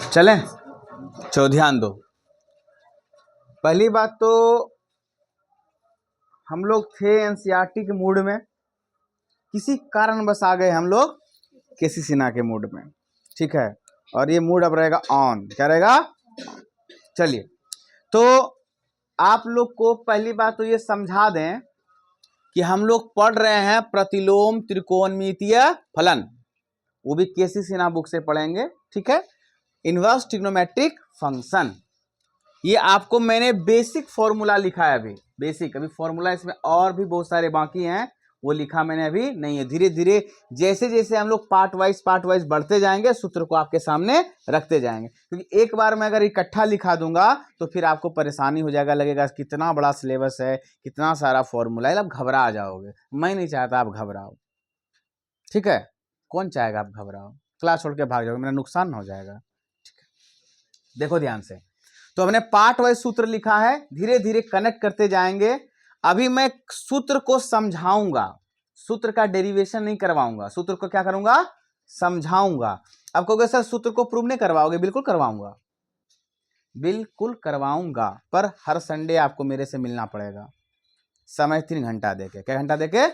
चलें, चलो ध्यान दो। पहली बात तो हम लोग थे एनसीईआरटी के मूड में, किसी कारणवश आ गए हम लोग केसी सिन्हा के मूड में, ठीक है। और ये मूड अब रहेगा ऑन, क्या रहेगा? चलिए, तो आप लोग को पहली बात तो ये समझा दें कि हम लोग पढ़ रहे हैं प्रतिलोम त्रिकोणमितीय फलन, वो भी केसी सिन्हा बुक से पढ़ेंगे, ठीक है। इनवर्स ट्रिग्नोमेट्रिक फंक्शन, ये आपको मैंने बेसिक फॉर्मूला लिखा है अभी, बेसिक। अभी फॉर्मूला इसमें और भी बहुत सारे बाकी हैं, वो लिखा मैंने अभी नहीं है। धीरे धीरे जैसे जैसे हम लोग पार्ट वाइज बढ़ते जाएंगे, सूत्र को आपके सामने रखते जाएंगे, क्योंकि एक बार मैं अगर इकट्ठा लिखा दूंगा तो फिर आपको परेशानी हो जाएगा, लगेगा कितना बड़ा सिलेबस है, कितना सारा फॉर्मूला है, आप घबरा जाओगे। मैं नहीं चाहता आप घबराओ, ठीक है। कौन चाहेगा आप घबराओ? क्लास छोड़ के भाग जाओगे, मेरा नुकसान हो जाएगा, ठीक है। देखो ध्यान से, तो हमने पार्ट वाइज सूत्र लिखा है, धीरे धीरे कनेक्ट करते जाएंगे। अभी मैं सूत्र को समझाऊंगा, सूत्र का डेरिवेशन नहीं करवाऊंगा, सूत्र को क्या करूंगा? समझाऊंगा। अब कहोगे सर सूत्र को प्रूव नहीं करवाओगे? बिल्कुल करवाऊंगा, बिल्कुल करवाऊंगा, पर हर संडे आपको मेरे से मिलना पड़ेगा, समय 3 घंटा देके। क्या घंटा देके?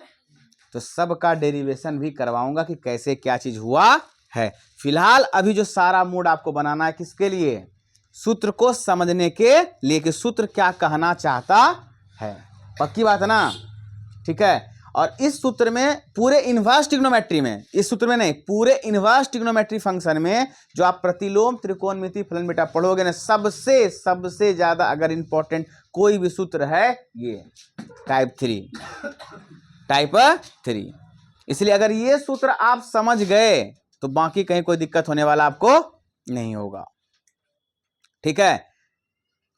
तो सबका डेरिवेशन भी करवाऊंगा कि कैसे क्या चीज हुआ है। फिलहाल अभी जो सारा मूड आपको बनाना है किसके लिए? सूत्र को समझने के लिए, कि सूत्र क्या कहना चाहता है। पक्की बात है ना? ठीक है। और इस सूत्र में पूरे इनवर्स ट्रिग्नोमेट्री में, इस सूत्र में नहीं, पूरे इनवर्स ट्रिग्नोमेट्री फंक्शन में जो आप प्रतिलोम त्रिकोणमितीय फलन बेटा पढ़ोगे ना, सबसे ज्यादा अगर इंपॉर्टेंट कोई भी सूत्र है ये टाइप 3। इसलिए अगर ये सूत्र आप समझ गए तो बाकी कहीं कोई दिक्कत होने वाला आपको नहीं होगा, ठीक है।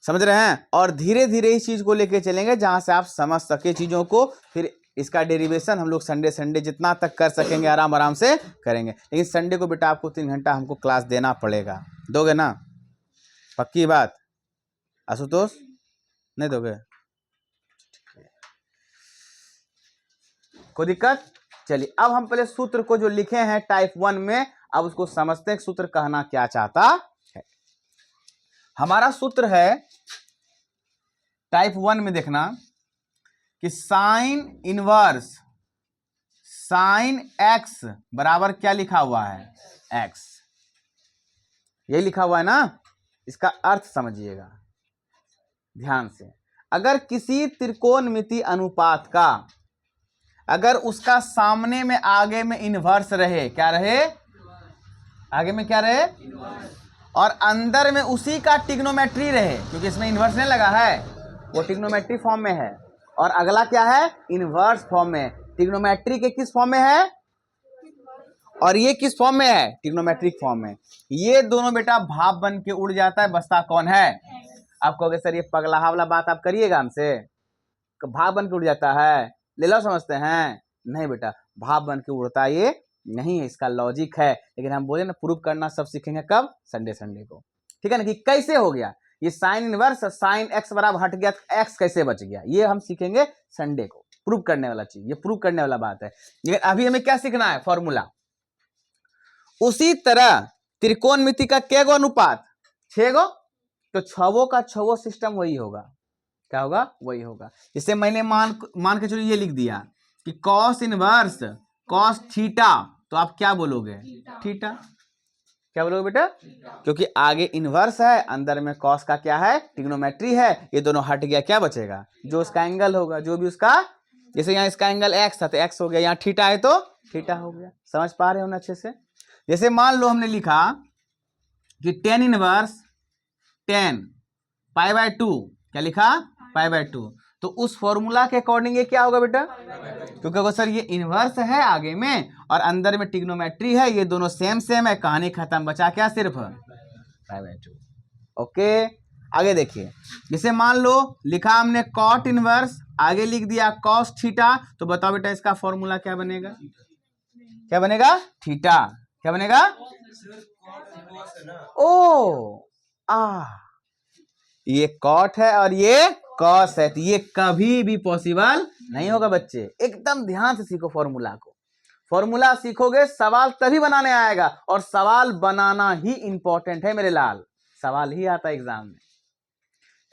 समझ रहे हैं? और धीरे धीरे इस चीज को लेके चलेंगे जहां से आप समझ सके चीजों को, फिर इसका डेरिवेशन हम लोग संडे जितना तक कर सकेंगे आराम से करेंगे। लेकिन संडे को बेटा आपको 3 घंटा हमको क्लास देना पड़ेगा, दोगे ना? पक्की बात? आशुतोष, नहीं दोगे? कोई दिक्कत? चलिए, अब हम पहले सूत्र को जो लिखे हैं टाइप 1 में, अब उसको समझते हैं सूत्र कहना क्या चाहता है। हमारा सूत्र है टाइप 1 में, देखना कि साइन इनवर्स साइन एक्स बराबर क्या लिखा हुआ है? एक्स। यही लिखा हुआ है ना? इसका अर्थ समझिएगा ध्यान से। अगर किसी त्रिकोणमितीय अनुपात का, अगर उसका सामने में आगे में इनवर्स रहे, क्या रहे? आगे में क्या रहे? और अंदर में उसी का ट्रिग्नोमेट्री रहे, क्योंकि इसमें इनवर्स नहीं लगा है, वो ट्रिग्नोमेट्री फॉर्म में है, और अगला क्या है? इनवर्स फॉर्म में। ट्रिग्नोमेट्री के किस फॉर्म में है? और ये किस फॉर्म में है? ट्रिग्नोमेट्रिक फॉर्म में। ये दोनों बेटा भाप बन के उड़ जाता है, बचता कौन है? आप कहोगे सर ये पगलाहा वाला बात आप करिएगा हमसे, भाप बन के उड़ जाता है, ले लो समझते हैं? नहीं बेटा, भाप बन के उड़ता ये नहीं है, इसका लॉजिक है। लेकिन हम बोले ना, प्रूव करना सब सीखेंगे कब? संडे को, ठीक है ना, कि कैसे हो गया ये साइन इनवर्स, साइन एक्स बराबर हट गया, एक्स कैसे बच गया, ये हम सीखेंगे संडे को। प्रूव करने वाला चीज, ये प्रूव करने वाला बात है। लेकिन अभी हमें क्या सीखना है? फॉर्मूला। उसी तरह त्रिकोणमिति का क्या गो अनुपात? 6 गो, तो 6 का 6 सिस्टम वही होगा। क्या होगा? वही होगा। जैसे मैंने मान के चलो ये लिख दिया कि कॉस इनवर्स कॉस थीटा, तो आप क्या बोलोगे? थीटा। क्या बोलोगे बेटा? क्योंकि आगे इनवर्स है, अंदर में कॉस का क्या है? ट्रिग्नोमेट्री है। ये दोनों हट गया, क्या बचेगा? जो उसका एंगल होगा, जो भी उसका, जैसे यहाँ इसका एंगल एक्स था तो एक्स हो गया, यहाँ थीटा है तो थीटा हो गया। समझ पा रहे हो ना अच्छे से? जैसे मान लो हमने लिखा कि tan inverse tan pi by 2, क्या लिखा? पाई बाय 2। तो उस फॉर्मूला के अकॉर्डिंग ये क्या होगा बेटा? क्योंकि अगर सर ये इनवर्स है आगे में और अंदर में ट्रिग्नोमेट्री है, ये दोनों सेम है, कहानी खत्म, बचा क्या? सिर्फ पाई बाय 2। ओके, आगे देखिए। जैसे मान लो लिखा हमने कॉट इनवर्स, आगे लिख दिया कॉस थीटा, तो बताओ बेटा इसका फॉर्मूला क्या बनेगा? क्या बनेगा? थीटा। क्या बनेगा? ओ ये कॉट है और ये कॉस है, तो ये कभी भी पॉसिबल नहीं होगा बच्चे। एकदम ध्यान से सीखो फॉर्मूला को। फॉर्मूला सीखोगे सवाल तभी बनाने आएगा, और सवाल बनाना ही इंपॉर्टेंट है मेरे लाल, सवाल ही आता है एग्जाम में।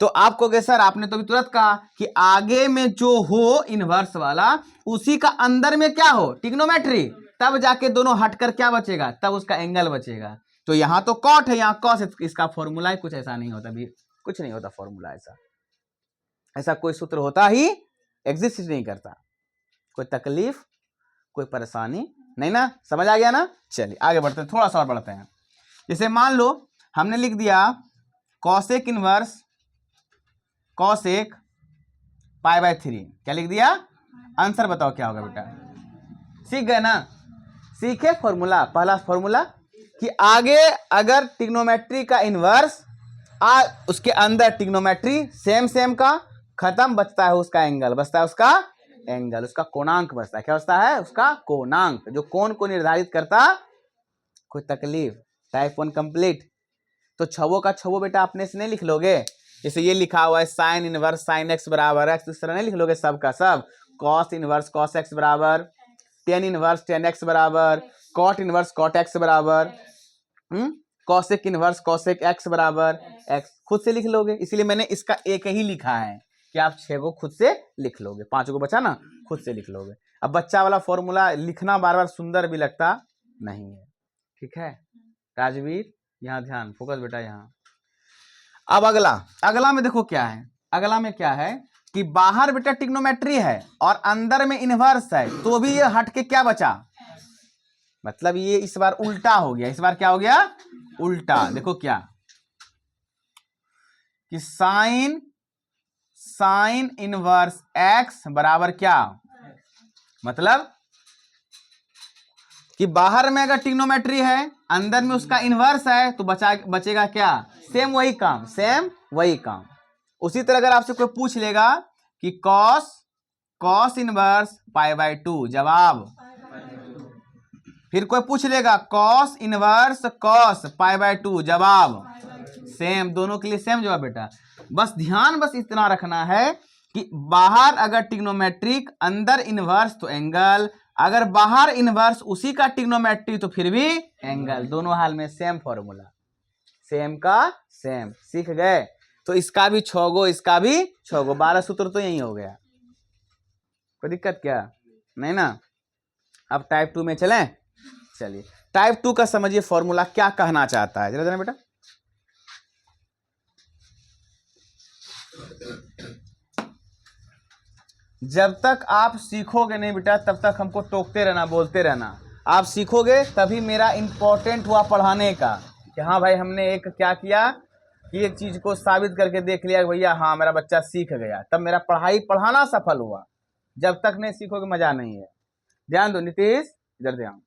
तो आपको क्या सर, आपने तो भी तुरंत कहा कि आगे में जो हो इनवर्स वाला, उसी का अंदर में क्या हो ट्रिग्नोमेट्री, तब जाके दोनों हटकर क्या बचेगा, तब उसका एंगल बचेगा। तो यहां तो कॉट है, यहाँ कॉस है, इसका फॉर्मूला कुछ ऐसा नहीं होता भी, कुछ नहीं होता फॉर्मूला ऐसा, ऐसा कोई सूत्र होता ही एग्जिस्ट नहीं करता। कोई तकलीफ, कोई परेशानी नहीं ना, समझ आ गया ना। चलिए आगे बढ़ते हैं, थोड़ा सा और बढ़ते हैं। जैसे मान लो हमने लिख दिया कॉसेक इनवर्स कॉसेक पाई/3, क्या लिख दिया, आंसर बताओ क्या होगा बेटा, सीख गए ना। सीखे फॉर्मूला, पहला फॉर्मूला कि आगे अगर ट्रिग्नोमेट्री का इनवर्स उसके अंदर ट्रिग्नोमेट्री सेम सेम का, खत्म बचता है उसका एंगल, बचता है उसका एंगल, उसका कोणांक बचता है, क्या बचता है, उसका कोणांक, जो कोण को निर्धारित करता। कोई तकलीफ, टाइप 1 कंप्लीट। तो छवो का छवो बेटा अपने से नहीं लिख लोगे, जैसे ये लिखा हुआ है साइन इनवर्स साइन एक्स बराबर एक्स, इस तरह नहीं लिख लोगे सब का सब। कॉस इनवर्स कॉस एक्स बराबर, टेन इनवर्स टेन एक्स बराबर, कॉट इनवर्स कॉट एक्स बराबर, कॉसेक इनवर्स कॉसेक एक्स बराबर एक्स, खुद से लिख लोगे। इसीलिए मैंने इसका एक ही लिखा है कि आप 6 को खुद से लिख लोगे, 5 को बचा ना, खुद से लिख लोगे। अब बच्चा वाला फॉर्मूला लिखना बार बार सुंदर भी लगता नहीं है, ठीक है। राजवीर यहाँ ध्यान, फोकस बेटा यहाँ। अब अगला में देखो क्या है, अगला में क्या है कि बाहर बेटा ट्रिग्नोमेट्री है और अंदर में इनवर्स है, तो भी ये हट के क्या बचा, मतलब ये इस बार उल्टा हो गया, इस बार क्या हो गया, उल्टा। देखो क्या कि साइन इनवर्स एक्स बराबर क्या, मतलब कि बाहर में अगर ट्रिग्नोमेट्री है, अंदर में उसका इनवर्स है, तो बचेगा क्या, सेम वही काम, सेम वही काम। उसी तरह अगर आपसे कोई पूछ लेगा कि कॉस इनवर्स पाई/2, जवाब। फिर कोई पूछ लेगा कॉस इनवर्स कॉस पाई/2, जवाब सेम, दोनों के लिए सेम जवाब बेटा। बस ध्यान बस इतना रखना है कि बाहर अगर ट्रिग्नोमेट्रिक, अंदर इनवर्स तो एंगल, अगर बाहर इनवर्स उसी का ट्रिग्नोमेट्री तो फिर भी एंगल, दोनों हाल में सेम फॉर्मूला, सेम का सेम। सीख गए। तो इसका भी 6 गो, इसका भी 6 गो, 12 सूत्र तो यही हो गया। कोई दिक्कत क्या नहीं ना। अब टाइप 2 में चलें। चलिए टाइप 2 का समझिए फॉर्मूला क्या कहना चाहता है, जरा जरा बेटा। जब तक आप सीखोगे नहीं बेटा, तब तक हमको टोकते रहना, बोलते रहना। आप सीखोगे तभी मेरा इंपॉर्टेंट हुआ पढ़ाने का कि हाँ भाई हमने एक क्या किया कि एक चीज को साबित करके देख लिया भैया हाँ मेरा बच्चा सीख गया, तब मेरा पढ़ाना सफल हुआ। जब तक नहीं सीखोगे मजा नहीं है। ध्यान दो नीतीश, इधर ध्यान।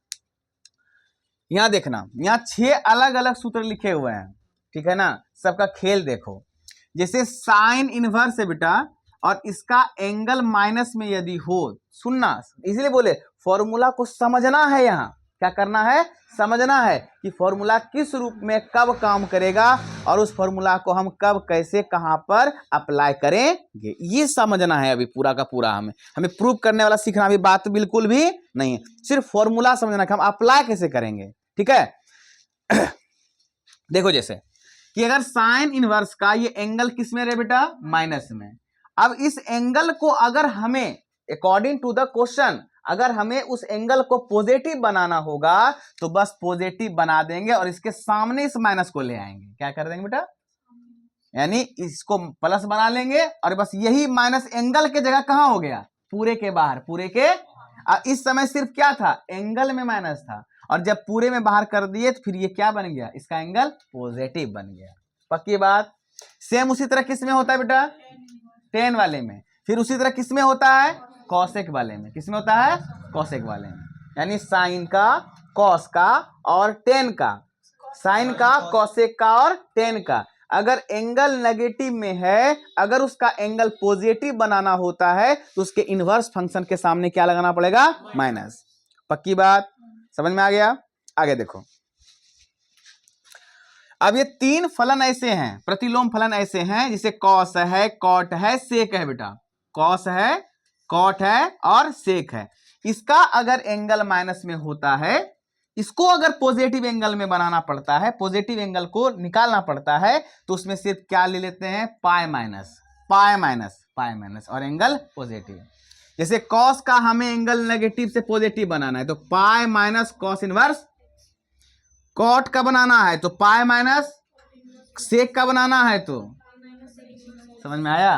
यहाँ देखना, यहाँ 6 अलग अलग सूत्र लिखे हुए हैं, ठीक है ना। सबका खेल देखो। जैसे साइन इनवर्स है बेटा, और इसका एंगल माइनस में यदि हो, सुनना, इसलिए बोले फॉर्मूला को समझना है। यहाँ क्या करना है, समझना है कि फॉर्मूला किस रूप में कब काम करेगा, और उस फॉर्मूला को हम कब कैसे कहां पर अप्लाई करेंगे, ये समझना है। अभी पूरा का पूरा हमें प्रूव करने वाला सीखना अभी बात बिल्कुल भी नहीं है, सिर्फ फॉर्मूला समझना कि हम अप्लाई कैसे करेंगे, ठीक है। देखो जैसे कि अगर साइन इनवर्स का ये एंगल किस में रहे बेटा, माइनस में। अब इस एंगल को अगर हमें अकॉर्डिंग टू द क्वेश्चन, अगर हमें उस एंगल को पॉजिटिव बनाना होगा तो बस पॉजिटिव बना देंगे और इसके सामने इस माइनस को ले आएंगे। क्या कर देंगे बेटा, यानी इसको प्लस बना लेंगे, और बस यही माइनस एंगल के जगह कहां हो गया, पूरे के बाहर, पूरे के। इस समय सिर्फ क्या था, एंगल में माइनस था, और जब पूरे में बाहर कर दिए तो फिर ये क्या बन गया, इसका एंगल पॉजिटिव बन गया। पक्की बात। सेम उसी तरह किस में होता है बेटा, टेन वाले में। फिर उसी तरह किस में होता है, कॉसेक वाले में। किस में होता है, कॉसेक वाले में। यानी साइन का, कॉस का और टेन का, साइन का, कॉसेक का और टेन का। अगर एंगल नेगेटिव में है, अगर उसका एंगल पॉजिटिव बनाना होता है तो उसके इनवर्स फंक्शन के सामने क्या लगाना पड़ेगा, माइनस। पक्की बात, समझ में आ गया। आगे देखो, अब ये 3 फलन ऐसे हैं, प्रतिलोम फलन ऐसे हैं, जिसे कॉस है, कॉट है, सेक है बेटा। कॉस है, कॉट है और सेक है। इसका अगर एंगल माइनस में होता है, इसको अगर पॉजिटिव एंगल में बनाना पड़ता है, पॉजिटिव एंगल को निकालना पड़ता है, तो उसमें सिर्फ क्या ले लेते हैं, pi minus, pi minus, pi minus, और एंगल पॉजिटिव। जैसे कॉस का हमें एंगल नेगेटिव से पॉजिटिव बनाना है तो pi minus cos inverse, cot का बनाना है तो पाई माइनस सेक का बनाना है, तो समझ में आया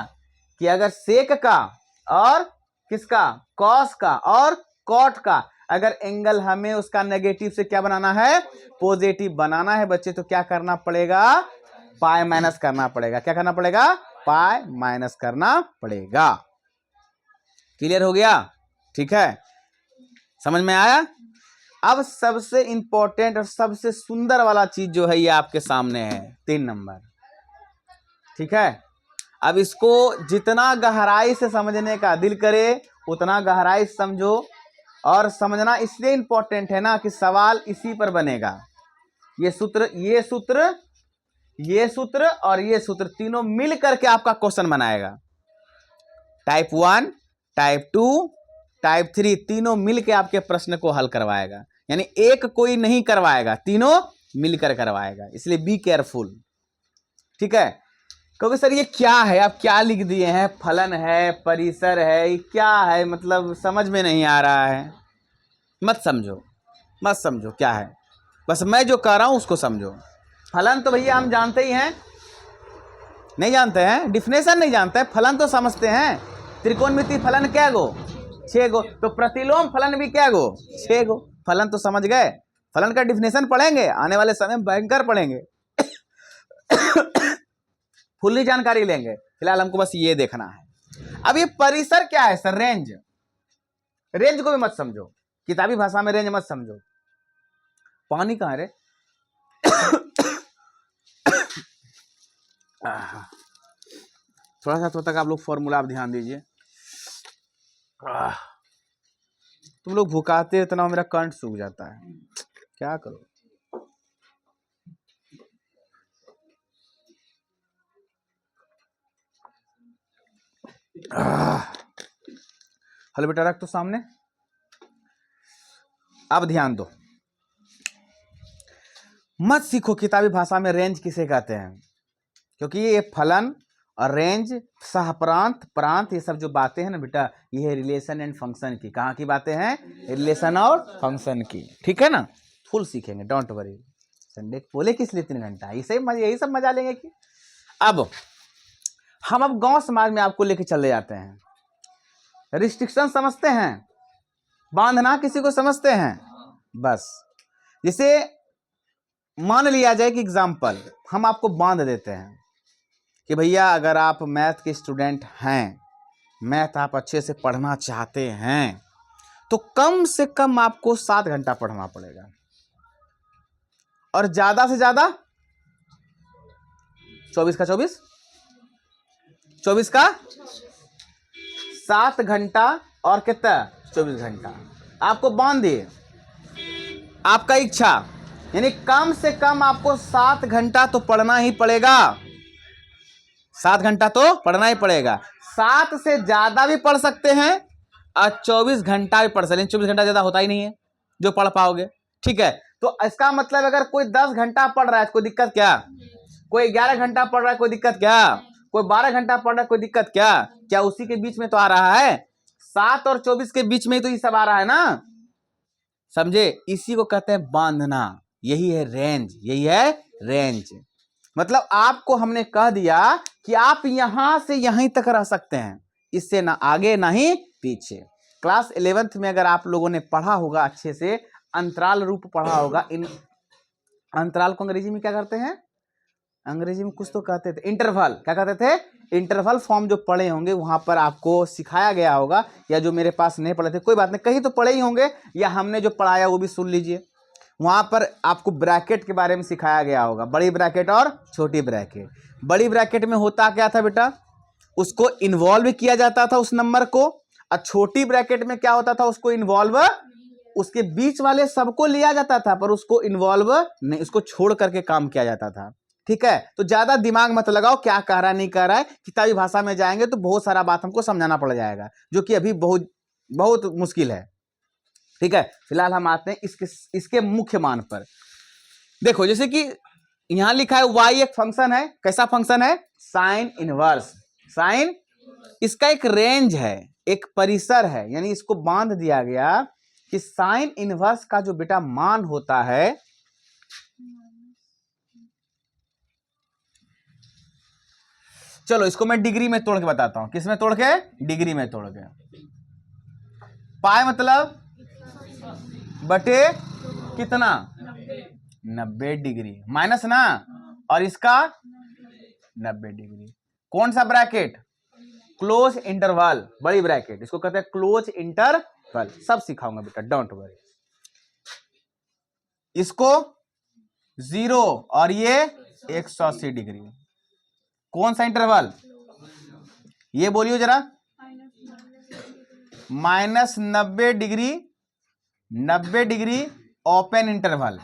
कि अगर सेक का और किसका, कॉस का और कॉट का अगर एंगल हमें उसका नेगेटिव से क्या बनाना है, पॉजिटिव बनाना है बच्चे, तो क्या करना पड़ेगा, पाई माइनस करना पड़ेगा। क्या करना पड़ेगा, पाई माइनस करना पड़ेगा। क्लियर हो गया, ठीक है, समझ में आया। अब सबसे इंपॉर्टेंट और सबसे सुंदर वाला चीज जो है ये आपके सामने है, 3 नंबर, ठीक है। अब इसको जितना गहराई से समझने का दिल करे उतना गहराई से समझो, और समझना इसलिए इंपॉर्टेंट है ना कि सवाल इसी पर बनेगा। ये सूत्र, ये सूत्र, ये सूत्र और ये सूत्र तीनों मिल करके आपका क्वेश्चन बनाएगा। टाइप 1, टाइप 2, टाइप 3 तीनों मिलकर आपके प्रश्न को हल करवाएगा, यानी एक कोई नहीं करवाएगा, तीनों मिलकर करवाएगा, इसलिए बी केयरफुल, ठीक है। क्योंकि सर ये क्या है, आप क्या लिख दिए हैं, फलन है, परिसर है, ये क्या है, मतलब समझ में नहीं आ रहा है। मत समझो, मत समझो क्या है, बस मैं जो कह रहा हूं उसको समझो। फलन तो भैया हम जानते ही हैं, नहीं जानते हैं, डिफिनेशन नहीं जानते हैं, फलन तो समझते हैं। त्रिकोणमिति फलन क्या गो, 6 गो, तो प्रतिलोम फलन भी क्या गो, 6 गो। फलन तो समझ गए, फलन का डिफिनेशन पढ़ेंगे आने वाले समय में, भयंकर पढ़ेंगे फुल्ली जानकारी लेंगे, फिलहाल हमको बस ये देखना है। अब ये परिसर क्या है सर, रेंज, रेंज को भी मत समझो, किताबी भाषा में रेंज मत समझो। पानी कहां रे थोड़ा सा तो तक आप लोग फॉर्मूला आप ध्यान दीजिए। तुम लोग भुकाते इतना मेरा कंठ सूख जाता है, क्या करो। हेलो बेटा, रख तो सामने। अब ध्यान दो, मत सीखो किताबी भाषा में रेंज किसे कहते हैं, क्योंकि ये फलन और रेंज, सहप्रांत, प्रांत, ये सब जो बातें हैं ना बेटा, ये है रिलेशन एंड फंक्शन की। कहाँ की बातें हैं, रिलेशन और फंक्शन की, ठीक है ना। फुल सीखेंगे, डोंट वरी। संडे बोले किस लिए 3 घंटा, यही सब मजा लेंगे कि। अब हम अब गांव समाज में आपको लेके चले जाते हैं। रिस्ट्रिक्शन समझते हैं, बांधना किसी को समझते हैं, बस। जैसे मान लिया जाए कि एग्जाम्पल हम आपको बांध देते हैं कि भैया अगर आप मैथ के स्टूडेंट हैं, मैथ आप अच्छे से पढ़ना चाहते हैं, तो कम से कम आपको 7 घंटा पढ़ना पड़ेगा, और ज्यादा से ज्यादा 24 का 24, 24 का 7 घंटा, और कितना 24 घंटा आपको बांध दिए, आपका इच्छा, यानी कम से कम आपको 7 घंटा तो पढ़ना ही पड़ेगा, 7 घंटा तो पढ़ना ही पड़ेगा। 7 से ज्यादा भी पढ़ सकते हैं और 24 घंटा भी पढ़ सकते हैं, 24 घंटा ज्यादा होता ही नहीं है जो पढ़ पाओगे, ठीक है। तो इसका मतलब अगर कोई 10 घंटा पढ़ रहा है कोई दिक्कत क्या, कोई 11 घंटा पढ़ रहा है कोई दिक्कत क्या, कोई 12 घंटा पढ़ रहा है कोई दिक्कत क्या, क्या उसी के बीच में तो आ रहा है, 7 और 24 के बीच में तो ये सब आ रहा है ना, समझे। इसी को कहते हैं बांधना, यही है रेंज, यही है रेंज। मतलब आपको हमने कह दिया कि आप यहां से यहीं तक रह सकते हैं, इससे ना आगे ना ही पीछे। क्लास 11th में अगर आप लोगों ने पढ़ा होगा अच्छे से, अंतराल रूप पढ़ा होगा। इन अंतराल को अंग्रेजी में क्या करते हैं, अंग्रेजी में कुछ तो कहते थे इंटरवल, क्या कहते थे, इंटरवल फॉर्म जो पढ़े होंगे वहां पर आपको सिखाया गया होगा, या जो मेरे पास नहीं पढ़े थे कोई बात नहीं, कहीं तो पढ़े ही होंगे, या हमने जो पढ़ाया वो भी सुन लीजिए। वहां पर आपको ब्रैकेट के बारे में सिखाया गया होगा, बड़ी ब्रैकेट और छोटी ब्रैकेट। बड़ी ब्रैकेट में होता क्या था बेटा, उसको इन्वॉल्व किया जाता था उस नंबर को, और छोटी ब्रैकेट में क्या होता था, उसको इन्वॉल्व, उसके बीच वाले सबको लिया जाता था पर उसको इन्वॉल्व नहीं, उसको छोड़ करके काम किया जाता था, ठीक है। तो ज्यादा दिमाग मत लगाओ क्या कह रहा है नहीं कह रहा है, किताबी भाषा में जाएंगे तो बहुत सारा बात हमको समझाना पड़ जाएगा, जो कि अभी बहुत बहुत मुश्किल है, ठीक है, फिलहाल हम आते हैं इसके मुख्य मान पर। देखो जैसे कि यहां लिखा है y एक फंक्शन है, कैसा फंक्शन है, साइन इनवर्स। साइन, इसका एक रेंज है, एक परिसर है, यानी इसको बांध दिया गया कि साइन इनवर्स का जो बेटा मान होता है, चलो इसको मैं डिग्री में तोड़ के बताता हूं। किस में तोड़ के, डिग्री में तोड़ के। पाई मतलब बटे कितना, 90 डिग्री माइनस ना, और इसका 90 डिग्री। कौन सा ब्रैकेट, क्लोज इंटरवल, बड़ी ब्रैकेट, इसको कहते हैं क्लोज इंटरवल। सब सिखाऊंगा बेटा, डोंट वरी। इसको 0 और ये 180 डिग्री। कौन सा इंटरवल, ये बोलियो जरा, -90 डिग्री, 90 डिग्री ओपन इंटरवल,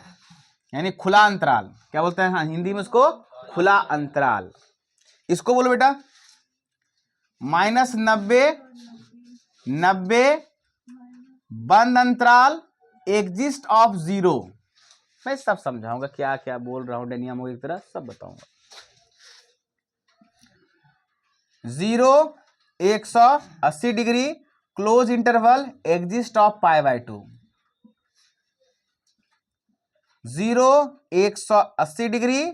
यानी खुला अंतराल। क्या बोलते हैं, हाँ हिंदी में उसको खुला अंतराल। इसको बोलो बेटा -90, 90 बंद अंतराल, एग्जिस्ट ऑफ 0। मैं सब समझाऊंगा, क्या क्या बोल रहा हूं नियमों की तरह सब बताऊंगा। 0 180 degree close interval, exist of π/2। 0 180 degree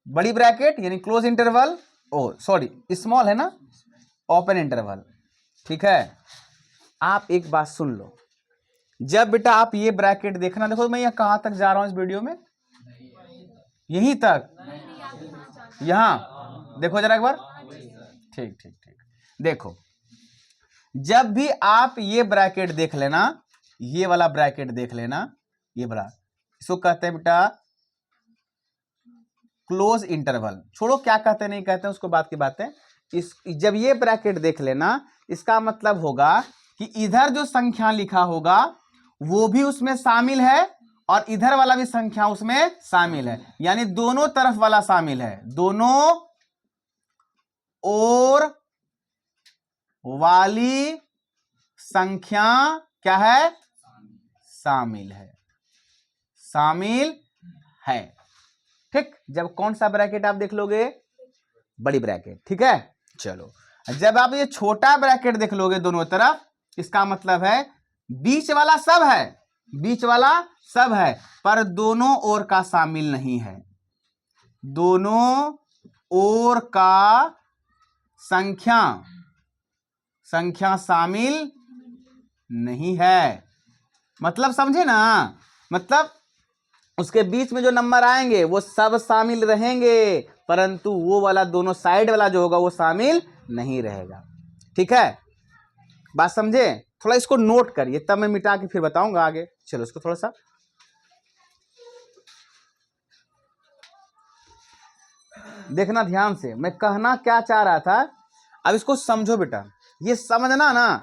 बड़ी ब्रैकेट यानी close interval, oh sorry small है ना, ओपन इंटरवल। ठीक है, आप एक बात सुन लो, जब बेटा आप ये ब्रैकेट देखना, देखो मैं यहाँ कहां तक जा रहा हूं इस वीडियो में, यहीं तक, यहां देखो जरा एक बार, ठीक ठीक ठीक। देखो जब भी आप ये ब्रैकेट देख लेना, ये वाला ब्रैकेट देख लेना, ये बड़ा, इसको कहते हैं बेटा क्लोज इंटरवल। छोड़ो क्या कहते हैं नहीं कहते हैं, उसको बात की बात है। इस जब ये ब्रैकेट देख लेना, इसका मतलब होगा कि इधर जो संख्या लिखा होगा वो भी उसमें शामिल है और इधर वाला भी संख्या उसमें शामिल है, यानी दोनों तरफ वाला शामिल है, दोनों ओर वाली संख्या क्या है, शामिल है, शामिल है। ठीक, जब कौन सा ब्रैकेट आप देख लोगे, बड़ी ब्रैकेट। ठीक है, चलो जब आप ये छोटा ब्रैकेट देख लोगे दोनों तरफ, इसका मतलब है बीच वाला सब है, बीच वाला सब है, पर दोनों ओर का शामिल नहीं है, दोनों ओर का संख्या शामिल नहीं है। मतलब समझे ना, मतलब उसके बीच में जो नंबर आएंगे वो सब शामिल रहेंगे, परंतु वो वाला दोनों साइड वाला जो होगा वो शामिल नहीं रहेगा। ठीक है, बात समझे, थोड़ा इसको नोट करिए, तब मैं मिटा के फिर बताऊंगा आगे। चलो इसको थोड़ा सा देखना ध्यान से, मैं कहना क्या चाह रहा था, अब इसको समझो बेटा, ये समझना ना,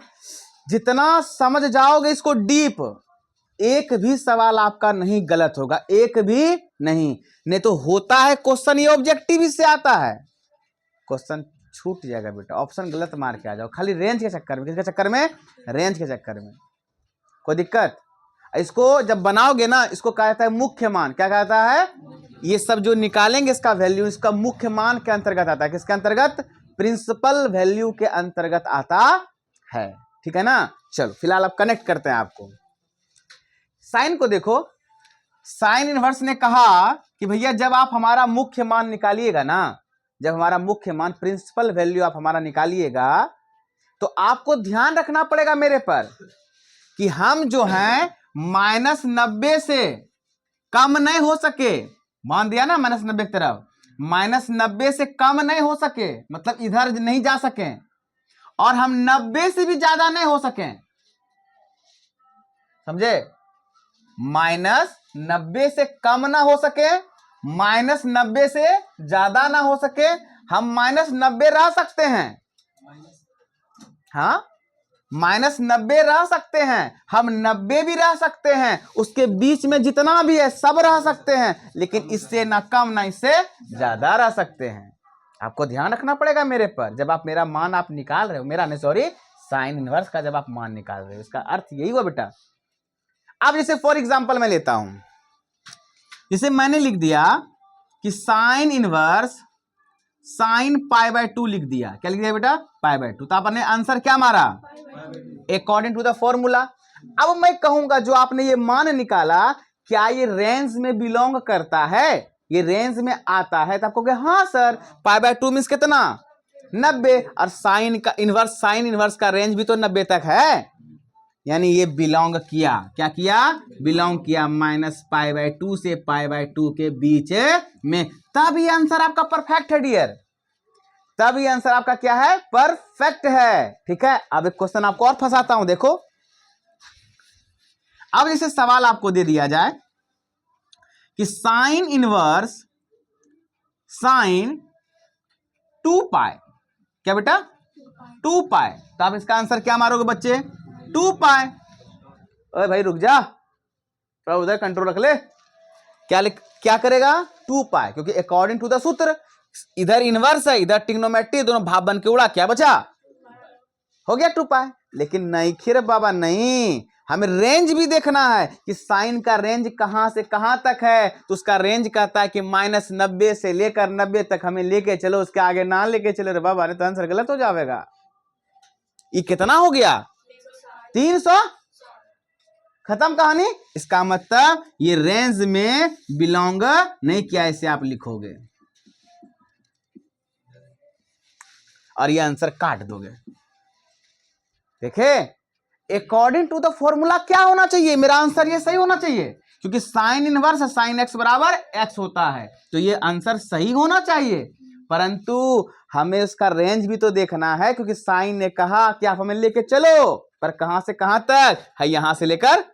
जितना समझ जाओगे इसको डीप, एक भी सवाल आपका नहीं गलत होगा, एक भी नहीं तो होता है क्वेश्चन ये ऑब्जेक्टिव इससे आता है, क्वेश्चन छूट जाएगा बेटा, ऑप्शन गलत मार के आ जाओ, खाली रेंज के चक्कर में। किसके चक्कर में, रेंज के चक्कर में, कोई दिक्कत। इसको जब बनाओगे ना, इसको कहता है मुख्य मान। क्या कहता है, ये सब जो निकालेंगे इसका वैल्यू, इसका मुख्य मान के अंतर्गत आता है। किसके अंतर्गत, प्रिंसिपल वैल्यू के अंतर्गत आता है। ठीक है ना, चलो फिलहाल अब कनेक्ट करते हैं आपको। साइन को देखो, साइन इनवर्स ने कहा कि भैया जब आप हमारा मुख्य मान निकालिएगा ना, जब हमारा मुख्य मान प्रिंसिपल वैल्यू आप हमारा निकालिएगा, तो आपको ध्यान रखना पड़ेगा मेरे पर कि हम जो हैं -90 से कम नहीं हो सके। मान दिया ना -90 की तरफ, -90 से कम नहीं हो सके, मतलब इधर नहीं जा सके, और हम 90 से भी ज्यादा नहीं हो सके। समझे, -90 से कम ना हो सके, -90 से ज्यादा ना हो सके, हम -90 रह सकते हैं। हाँ, -90 रह सकते हैं, हम 90 भी रह सकते हैं, उसके बीच में जितना भी है सब रह सकते हैं, लेकिन इससे ना कम ना इससे ज्यादा रह सकते हैं। आपको ध्यान रखना पड़ेगा मेरे पर, जब आप मेरा मान आप निकाल रहे हो, मेरा नहीं सॉरी, साइन इनवर्स का जब आप मान निकाल रहे हो, इसका अर्थ यही हुआ बेटा। अब जैसे फॉर एग्जांपल मैं लेता हूं, जैसे मैंने लिख दिया कि sine inverse sine pi by 2 लिख दिया। क्या लिख दिया बेटा? Pi by 2। तो आपने आंसर क्या मारा? According to the formula. अब मैं कहूंगा जो आपने ये मान निकाला, क्या ये रेंज में बिलोंग करता है, ये रेंज में आता है? तो आपको कहे हाँ सर, पाई बाय 2 मीन्स कितना? 90। और साइन का इनवर्स, साइन इनवर्स का रेंज भी तो 90 तक है, यानी ये बिलोंग किया। क्या किया? बिलोंग किया माइनस पाई बाय 2 से पाई बाय 2 के बीच में। तब ये आंसर आपका परफेक्ट है डियर, तब ये आंसर आपका क्या है? परफेक्ट है। ठीक है, अब एक क्वेश्चन आपको और फंसाता हूं, देखो। अब जैसे सवाल आपको दे दिया जाए कि साइन इनवर्स साइन 2 पाई, क्या बेटा? 2 पाई। तो आप इसका आंसर क्या मारोगे बच्चे? 2 पाई। अरे भाई रुक जा, थोड़ा उधर कंट्रोल रख ले। क्या करेगा? 2 पाई, क्योंकि अकॉर्डिंग टू द सूत्र इधर इनवर्स है, इधर ट्रिग्नोमेट्री, दोनों भाग बन के उड़ा, क्या बचा? हो गया 2 पाई। लेकिन नहीं खीर बाबा, नहीं, हमें रेंज भी देखना है कि साइन का रेंज कहां से कहां तक है। तो उसका रेंज कहता है कि -90 से लेकर 90 तक हमें लेके चलो, उसके आगे ना लेके चलो रे बाबा, नहीं तो आंसर गलत हो जाएगा। ये कितना हो गया? 300। खत्म कहानी। इसका मतलब ये रेंज में बिलोंग नहीं किया, इसे आप लिखोगे और ये आंसर काट दोगे। देखे, अकॉर्डिंग टू द फॉर्मूला क्या होना चाहिए? मेरा आंसर ये सही होना चाहिए, क्योंकि साइन इनवर्स साइन एक्स बराबर एक्स होता है, तो ये आंसर सही होना चाहिए। परंतु हमें उसका रेंज भी तो देखना है, क्योंकि साइन ने कहा कि आप हमें लेके चलो, पर कहां से कहां तक है? यहां से लेकर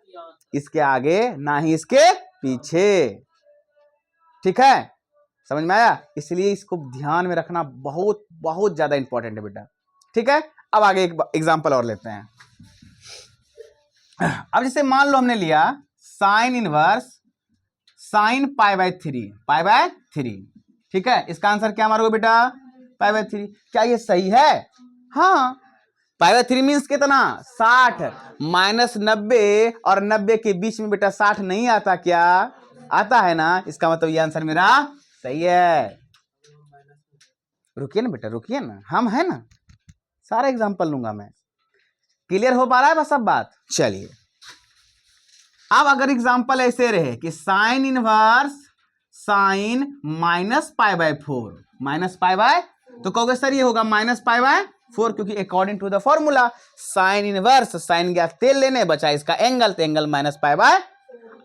इसके आगे, ना ही इसके पीछे। ठीक है, समझ में आया? इसलिए इसको ध्यान में रखना बहुत बहुत ज्यादा इंपॉर्टेंट है बेटा। ठीक है, अब आगे एक एग्जांपल और लेते हैं। अब जैसे मान लो हमने लिया sign inverse sine pi bye 3, pi by 3। ठीक है, इसका आंसर क्या मारोगे बेटा? Pi bye 3। क्या ये सही है? हाँ, पाई बाय 3 मीन्स कितना? 60। -90 और 90 के बीच में बेटा 60 नहीं आता क्या? आता है ना, इसका मतलब ये आंसर मेरा सही है। रुकिए ना बेटा, रुकिए ना, हम है ना, सारा एग्जांपल लूंगा मैं। क्लियर हो पा रहा है बस सब बात? चलिए, अब अगर एग्जांपल ऐसे रहे कि साइन इनवर्स साइन -π/4, -π/, तो कहोगे सर ये होगा -π/4, क्योंकि according to the formula sine inverse sine गया तेल लेने, बचा इसका एंगल, तो एंगल -π/।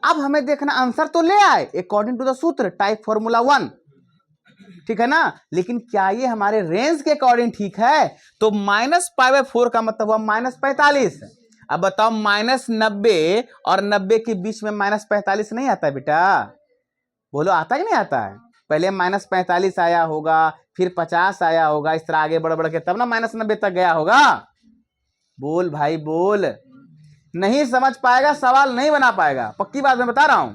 अब हमें देखना आंसर तो ले आए अकॉर्डिंग टू द सूत्र टाइप फॉर्मूला 1, ठीक है ना, लेकिन क्या ये हमारे रेंज के अकॉर्डिंग ठीक है? तो -π/4 का मतलब हुआ -45। अब बताओ, -90 और 90 के बीच में -45 नहीं आता है बेटा? बोलो, आता है कि नहीं आता है? पहले -45 आया होगा, फिर 50 आया होगा, इस तरह आगे बढ़ बढ़ के तब ना -90 तक गया होगा। बोल भाई बोल, नहीं समझ पाएगा सवाल नहीं बना पाएगा, पक्की बात मैं बता रहा हूं।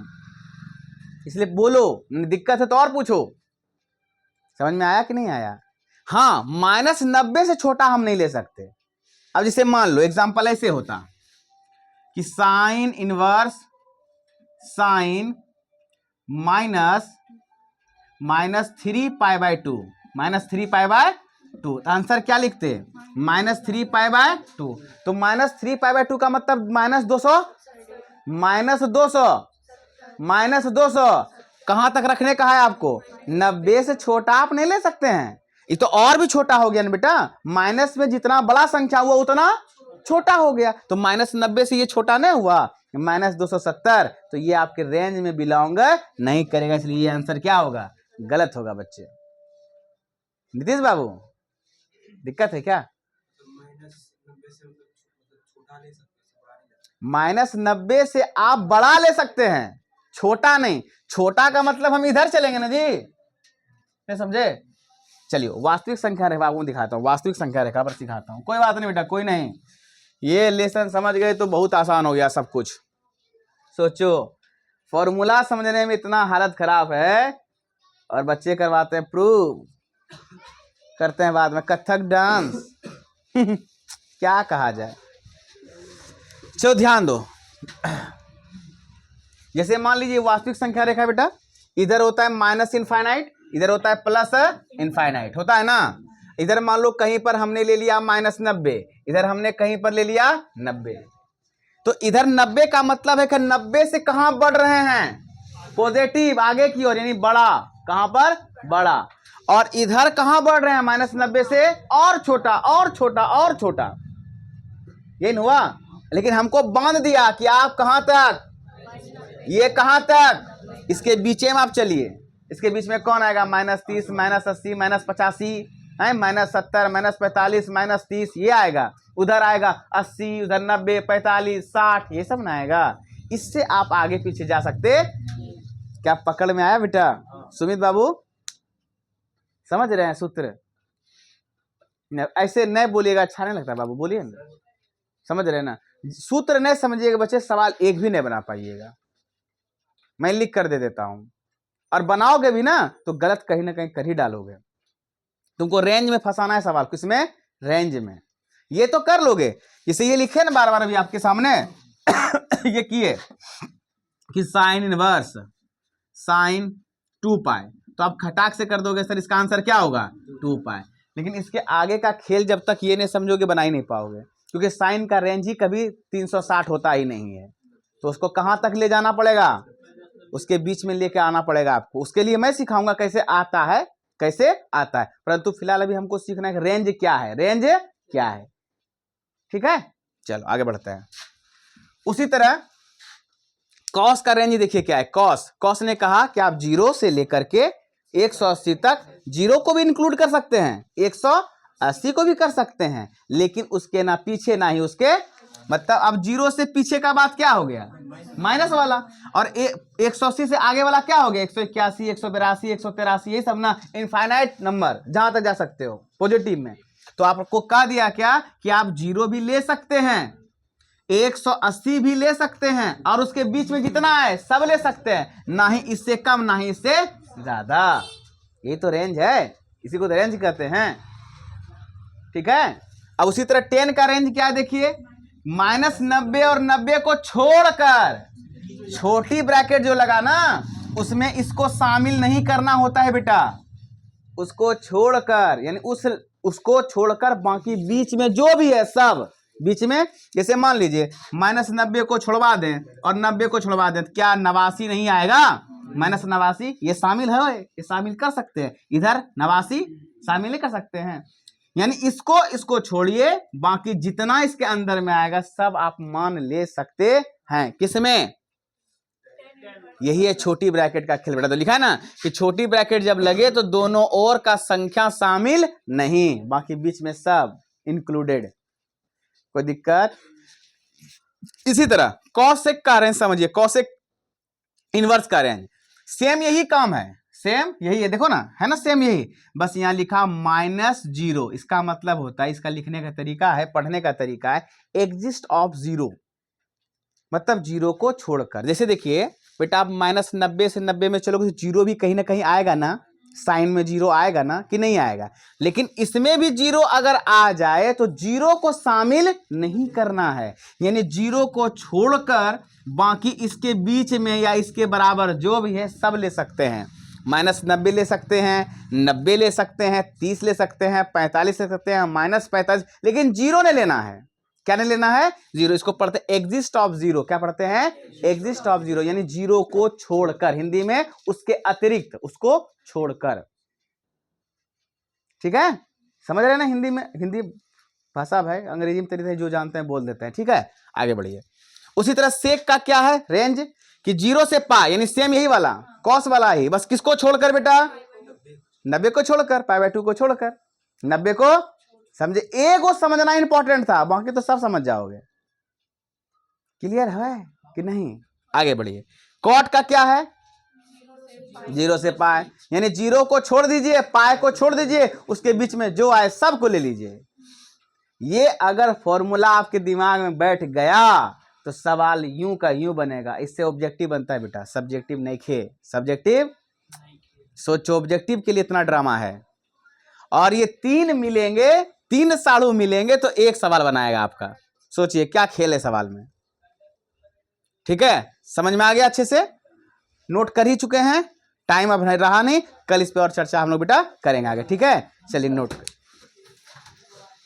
इसलिए बोलो, दिक्कत है तो और पूछो। समझ में आया कि नहीं आया? हाँ, -90 से छोटा हम नहीं ले सकते। अब जैसे मान लो एग्जांपल ऐसे होता कि साइन इनवर्स साइन -3π/2, -3π/2, आंसर क्या लिखते? -3π/2। तो -3π/2 का मतलब -200, -200 कहां तक रखने का है आपको? 90 से छोटा आप नहीं ले सकते हैं, ये तो और भी छोटा हो गया ना बेटा। माइनस में जितना बड़ा संख्या हुआ उतना छोटा हो गया, तो -90 से ये छोटा नहीं हुआ, -270, तो ये आपके रेंज में बिलोंग नहीं करेगा, इसलिए ये आंसर क्या होगा? गलत होगा बच्चे। नीतीश बाबू, दिक्कत है क्या? -90 से आप बड़ा ले सकते हैं, छोटा नहीं। छोटा का मतलब हम इधर चलेंगे ना जी, नहीं समझे? चलिए वास्तविक संख्या रेखा आपको दिखाता हूँ, वास्तविक संख्या रेखा पर सिखाता हूँ। कोई बात नहीं बेटा, कोई नहीं, ये लेसन समझ गए तो बहुत आसान हो गया सब कुछ। सोचो, फॉर्मूला समझने में इतना हालत खराब है और बच्चे करवाते हैं प्रूव, करते हैं बाद में कथक डांस। क्या कहा जाए। चलो ध्यान दो, जैसे मान लीजिए वास्तविक संख्या रेखा बेटा, इधर होता है माइनस इनफाइनाइट, इधर होता है प्लस इनफाइनाइट, होता है ना। इधर मान लो कहीं पर हमने ले लिया -90, इधर हमने कहीं पर ले लिया 90, तो इधर 90 का मतलब है कि 90 से कहां बढ़ रहे हैं, पॉजिटिव आगे की ओर, यानी बड़ा, कहां पर, बड़ा। और इधर कहां बढ़ रहे हैं, -90 से और छोटा और छोटा और छोटा, ये हुआ। लेकिन हमको बांध दिया कि आप कहां तक, ये कहां तक, इसके बीच में आप चलिए, इसके बीच में कौन आएगा, -30, -80, -85 है, -70, -45, -30, ये आएगा। उधर आएगा 80, उधर 90, 45, 60, ये सब ना आएगा। इससे आप आगे पीछे जा सकते। क्या पकड़ में आया बेटा सुमित बाबू, समझ रहे हैं सूत्र? ऐसे नहीं बोलिएगा, अच्छा नहीं लगता बाबू, बोलिए ना, समझ रहे हैं ना। सूत्र नहीं समझिएगा बच्चे, सवाल एक भी नहीं बना पाइएगा, मैं लिख कर दे देता हूं। और बनाओगे भी ना तो गलत कहीं ना कहीं कर ही डालोगे। तुमको रेंज में फंसाना है सवाल, किसमें, रेंज में। ये तो कर लोगे, जैसे ये लिखे ना बार बार अभी आपके सामने ये किए कि साइन इनवर्स साइन 2 पाई, तो आप खटाक से कर दोगे सर इसका आंसर क्या होगा, 2 पाई। लेकिन इसके आगे का खेल जब तक ये नहीं समझोगे बना ही नहीं पाओगे, क्योंकि साइन का रेंज ही कभी 360 होता ही नहीं है। तो उसको कहां तक ले जाना पड़ेगा, उसके बीच में लेके आना पड़ेगा आपको। उसके लिए मैं सिखाऊंगा कैसे आता है, कैसे आता है, परंतु फिलहाल अभी हमको सीखना है रेंज क्या है, रेंज क्या है, ठीक है। चलो आगे बढ़ते हैं। उसी तरह कॉस का रेंज देखिए क्या है, कॉस ने कहा कि आप 0 से लेकर के 180 तक, 0 को भी इंक्लूड कर सकते हैं, 180 को भी कर सकते हैं, लेकिन उसके ना पीछे ना ही उसके, मतलब अब 0 से पीछे का बात क्या हो गया, माइनस वाला, और 180 से आगे वाला क्या हो गया, 181, 182, 183, ये सब ना इनफाइनाइट नंबर, जहां तक जा सकते हो पॉजिटिव में। तो आपको कह दिया क्या कि आप 0 भी ले सकते हैं, 180 भी ले सकते हैं, और उसके बीच में जितना है सब ले सकते हैं, ना ही इससे कम ना ही इससे ज्यादा। ये तो रेंज है, इसी को तो रेंज कहते हैं, ठीक है। अब उसी तरह 10 का रेंज क्या है देखिए, -90 और 90 को छोड़कर, छोटी ब्रैकेट जो लगा ना उसमें इसको शामिल नहीं करना होता है बेटा, उसको छोड़कर, यानी उसको छोड़कर बाकी बीच में जो भी है सब बीच में। जैसे मान लीजिए -90 को छोड़वा दें और 90 को छोड़वा दें, क्या 89 नहीं आएगा, -89 ये शामिल है, ये शामिल कर सकते हैं, इधर 89 शामिल कर सकते हैं। यानी इसको छोड़िए, बाकी जितना इसके अंदर में आएगा सब आप मान ले सकते हैं, किसमें, यही है छोटी ब्रैकेट का खेल बेटा। तो लिखा है ना कि छोटी ब्रैकेट जब लगे तो दोनों ओर का संख्या शामिल नहीं, बाकी बीच में सब इंक्लूडेड, कोई दिक्कत। इसी तरह कॉसेक का रेंज समझिए, कॉसेक इनवर्स का रेंज सेम यही काम है, सेम यही है, देखो ना, है ना सेम यही, बस यहां लिखा -0। इसका मतलब होता है, इसका लिखने का तरीका है, पढ़ने का तरीका है, एग्जिस्ट ऑफ 0, मतलब 0 को छोड़कर। जैसे देखिए बेटा आप -90 से 90 में चलोगे तो 0 भी कहीं ना कहीं आएगा ना, साइन में 0 आएगा ना कि नहीं आएगा, लेकिन इसमें भी 0 अगर आ जाए तो 0 को शामिल नहीं करना है, यानी 0 को छोड़कर बाकी इसके बीच में या इसके बराबर जो भी है सब ले सकते हैं। -90 ले सकते हैं, 90 ले सकते हैं, 30 ले सकते हैं, 45 ले सकते हैं, -45, लेकिन 0 ने लेना है, क्या नहीं लेना है, 0। इसको पढ़ते हैं एग्जिस्ट ऑफ 0, क्या पढ़ते हैं, एग्जिस्ट ऑफ 0, यानी 0 को छोड़कर, हिंदी में उसके अतिरिक्त, उसको छोड़कर, ठीक है, समझ रहे हैं ना। हिंदी में, हिंदी भाषा है, अंग्रेजी में तरीके जो जानते हैं बोल देते हैं, ठीक है। आगे बढ़िए। उसी तरह सेक का क्या है रेंज, कि 0 से पाई, यानी सेम यही वाला कॉस वाला ही, बस किसको छोड़कर बेटा, 90 को छोड़कर, π/2 को छोड़कर, 90 को समझे, एक वो समझना इंपॉर्टेंट था, बाकी तो सब समझ जाओगे। क्लियर है कि नहीं, आगे बढ़िए। कॉट का क्या है, 0 से पाई, यानी 0 को छोड़ दीजिए, पाई को छोड़ दीजिए, उसके बीच में जो आए सबको ले लीजिए। ये अगर फॉर्मूला आपके दिमाग में बैठ गया तो सवाल यूं का यूं बनेगा, इससे ऑब्जेक्टिव बनता है बेटा, सब्जेक्टिव नहीं खे, सब्जेक्टिव सोचो, ऑब्जेक्टिव के लिए इतना ड्रामा है। और ये 3 मिलेंगे 3 साढ़ू मिलेंगे तो एक सवाल बनाएगा आपका। सोचिए क्या खेल है सवाल में। ठीक है, समझ में आ गया अच्छे से? नोट कर ही चुके हैं, टाइम अब रहा नहीं, कल इस पे और चर्चा हम लोग बेटा करेंगे आगे। ठीक है, चलिए नोट